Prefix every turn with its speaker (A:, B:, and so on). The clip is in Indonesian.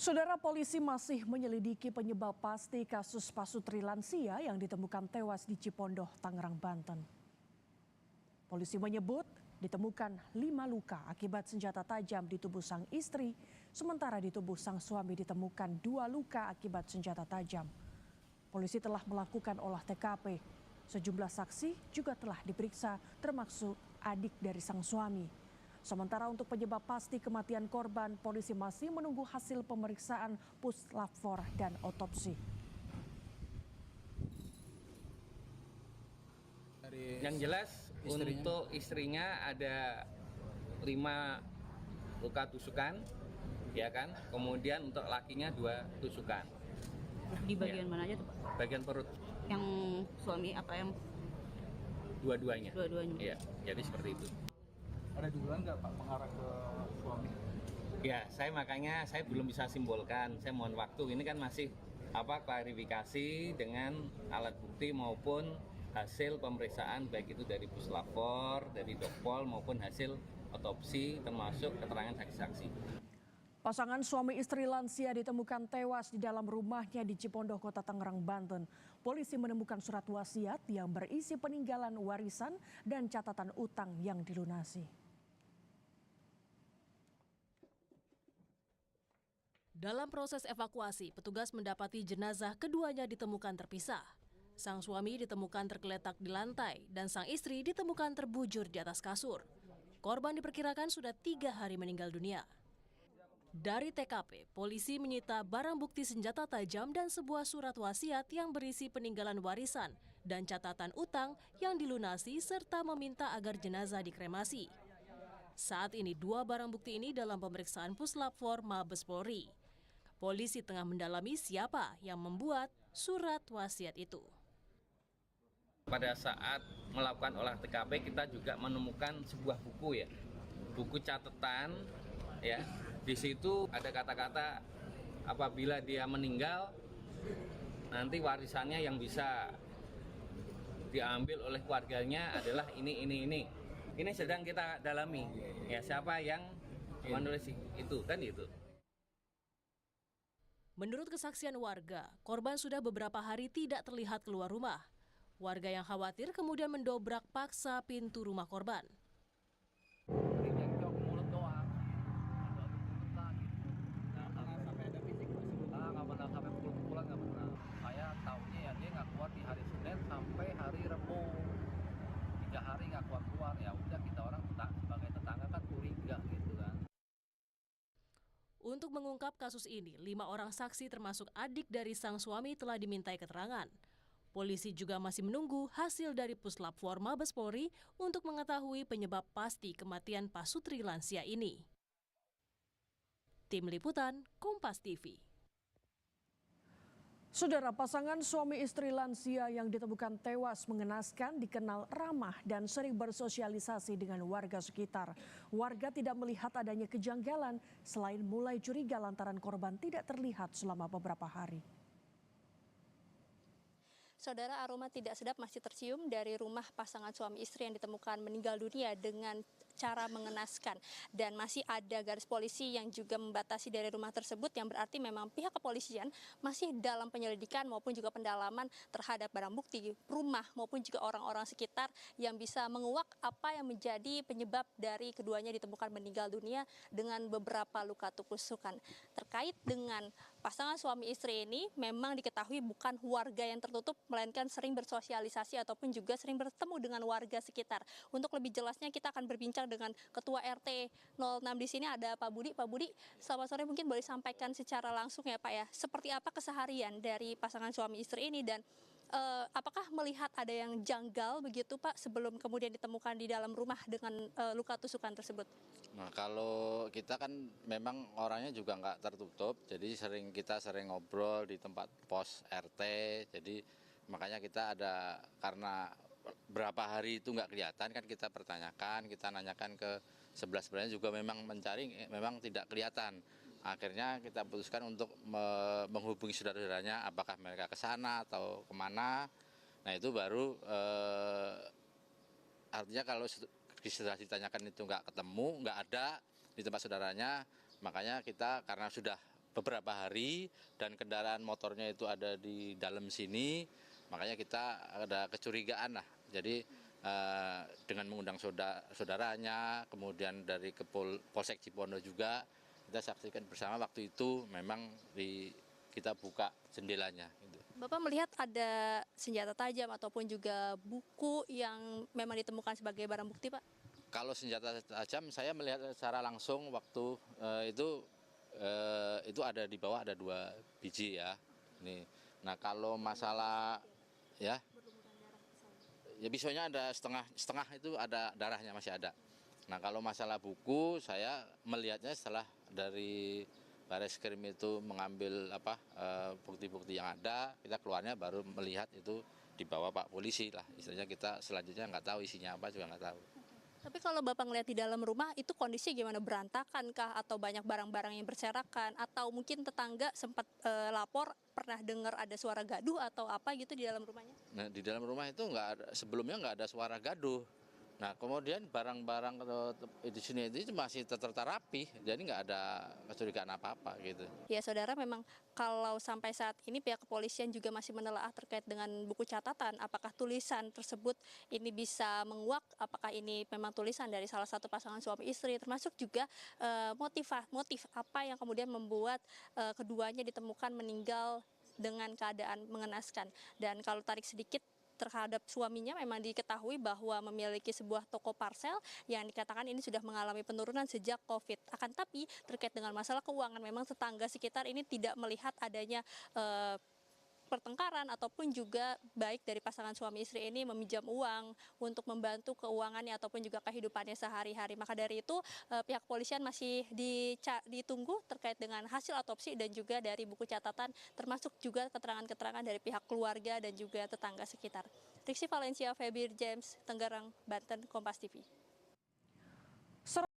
A: Saudara, polisi masih menyelidiki penyebab pasti kasus pasutri lansia yang ditemukan tewas di Cipondoh, Tangerang, Banten. Polisi menyebut ditemukan 5 luka akibat senjata tajam di tubuh sang istri, sementara di tubuh sang suami ditemukan 2 luka akibat senjata tajam. Polisi telah melakukan olah TKP. Sejumlah saksi juga telah diperiksa, termasuk adik dari sang suami. Sementara untuk penyebab pasti kematian korban, polisi masih menunggu hasil pemeriksaan puslap-4 dan otopsi.
B: Yang jelas untuk istrinya ada 5 luka tusukan, ya kan? Kemudian untuk lakinya 2 tusukan.
C: Di bagian mana aja tuh, Pak?
B: Bagian perut.
C: Yang suami apa yang?
B: Dua-duanya.
C: Dua-duanya.
B: Iya, jadi seperti itu.
D: Ada dugaan nggak Pak mengarah ke suami?
B: Ya, saya belum bisa simpulkan. Saya mohon waktu. Ini kan masih klarifikasi dengan alat bukti maupun hasil pemeriksaan baik itu dari puslap-4, dari Dokpol maupun hasil otopsi termasuk keterangan saksi-saksi.
A: Pasangan suami istri lansia ditemukan tewas di dalam rumahnya di Cipondoh, Kota Tangerang, Banten. Polisi menemukan surat wasiat yang berisi peninggalan warisan dan catatan utang yang dilunasi.
E: Dalam proses evakuasi, petugas mendapati jenazah keduanya ditemukan terpisah. Sang suami ditemukan tergeletak di lantai dan sang istri ditemukan terbujur di atas kasur. Korban diperkirakan sudah 3 hari meninggal dunia. Dari TKP, polisi menyita barang bukti senjata tajam dan sebuah surat wasiat yang berisi peninggalan warisan dan catatan utang yang dilunasi serta meminta agar jenazah dikremasi. Saat ini 2 barang bukti ini dalam pemeriksaan puslap-4 Mabes Polri. Polisi tengah mendalami siapa yang membuat surat wasiat itu.
B: Pada saat melakukan olah TKP kita juga menemukan sebuah buku ya, buku catatan ya. Di situ ada kata-kata apabila dia meninggal nanti warisannya yang bisa diambil oleh keluarganya adalah ini. Ini sedang kita dalami ya, siapa yang menulis itu kan itu.
E: Menurut kesaksian warga, korban sudah beberapa hari tidak terlihat keluar rumah. Warga yang khawatir kemudian mendobrak paksa pintu rumah korban.
D: Nggak pernah sampai pukul-pukulan, nggak pernah. Saya tahunya ya dia nggak keluar di hari Senin sampai hari Rabu. 3 hari nggak keluar. Ya udah, kita orang sebagai tetangga kan curiga gitu kan.
E: Untuk mengungkap kasus ini, 5 orang saksi termasuk adik dari sang suami telah dimintai keterangan. Polisi juga masih menunggu hasil dari puslap-4 Mabes Polri untuk mengetahui penyebab pasti kematian pasutri lansia ini. Tim Liputan, Kompas TV.
A: Saudara, pasangan suami istri lansia yang ditemukan tewas mengenaskan, dikenal ramah dan sering bersosialisasi dengan warga sekitar. Warga tidak melihat adanya kejanggalan selain mulai curiga lantaran korban tidak terlihat selama beberapa hari.
F: Saudara, aroma tidak sedap masih tercium dari rumah pasangan suami istri yang ditemukan meninggal dunia dengan cara mengenaskan, dan masih ada garis polisi yang juga membatasi dari rumah tersebut, yang berarti memang pihak kepolisian masih dalam penyelidikan maupun juga pendalaman terhadap barang bukti rumah maupun juga orang-orang sekitar yang bisa menguak apa yang menjadi penyebab dari keduanya ditemukan meninggal dunia dengan beberapa luka tusukan. Terkait dengan pasangan suami istri ini memang diketahui bukan warga yang tertutup, melainkan sering bersosialisasi ataupun juga sering bertemu dengan warga sekitar. Untuk lebih jelasnya kita akan berbincang dengan Ketua RT 06 di sini, ada Pak Budi. Pak Budi, selamat sore, mungkin boleh sampaikan secara langsung ya Pak ya, seperti apa keseharian dari pasangan suami istri ini, dan apakah melihat ada yang janggal begitu Pak sebelum kemudian ditemukan di dalam rumah dengan luka tusukan tersebut?
G: Nah, kalau kita kan memang orangnya juga nggak tertutup, jadi kita sering ngobrol di tempat pos RT, jadi makanya kita ada, karena berapa hari itu nggak kelihatan kan kita pertanyakan, kita nanyakan ke sebelah-sebelahnya juga memang mencari, memang tidak kelihatan. Akhirnya kita putuskan untuk menghubungi saudara-saudaranya, apakah mereka ke sana atau kemana. Nah itu baru artinya kalau setelah ditanyakan itu nggak ketemu, nggak ada di tempat saudaranya, makanya kita karena sudah beberapa hari dan kendaraan motornya itu ada di dalam sini, makanya kita ada kecurigaan lah. Jadi dengan mengundang saudaranya, kemudian dari Polsek Cipondoh juga, kita saksikan bersama waktu itu memang kita buka jendelanya. Gitu.
F: Bapak melihat ada senjata tajam ataupun juga buku yang memang ditemukan sebagai barang bukti, Pak?
G: Kalau senjata tajam, saya melihat secara langsung waktu itu ada di bawah ada 2 biji ya. Nah kalau masalah ya pisaunya ada setengah itu ada darahnya masih ada. Nah kalau masalah buku saya melihatnya setelah dari Bareskrim itu mengambil bukti-bukti yang ada, kita keluarnya baru melihat itu dibawa Pak Polisi lah. Istilahnya kita selanjutnya nggak tahu isinya apa juga nggak tahu.
F: Tapi kalau Bapak ngeliat di dalam rumah itu kondisinya gimana? Berantakan kah? Atau banyak barang-barang yang berserakan? Atau mungkin tetangga sempat lapor pernah dengar ada suara gaduh atau apa gitu di dalam rumahnya?
G: Nah di dalam rumah itu sebelumnya nggak ada suara gaduh. Nah kemudian barang-barang di sini itu masih tertata rapi, jadi nggak ada kecurigaan apa-apa gitu.
F: Ya saudara, memang kalau sampai saat ini pihak kepolisian juga masih menelaah terkait dengan buku catatan, apakah tulisan tersebut ini bisa menguak, apakah ini memang tulisan dari salah satu pasangan suami istri, termasuk juga motif apa yang kemudian membuat keduanya ditemukan meninggal dengan keadaan mengenaskan. Dan kalau tarik sedikit, terhadap suaminya memang diketahui bahwa memiliki sebuah toko parsel yang dikatakan ini sudah mengalami penurunan sejak COVID. Akan tapi terkait dengan masalah keuangan, memang tetangga sekitar ini tidak melihat adanya pertengkaran ataupun juga baik dari pasangan suami istri ini meminjam uang untuk membantu keuangannya ataupun juga kehidupannya sehari-hari. Maka dari itu pihak kepolisian masih ditunggu terkait dengan hasil otopsi dan juga dari buku catatan, termasuk juga keterangan-keterangan dari pihak keluarga dan juga tetangga sekitar. Riksi Valencia, Febir James, Tenggarang, Banten, Kompas TV.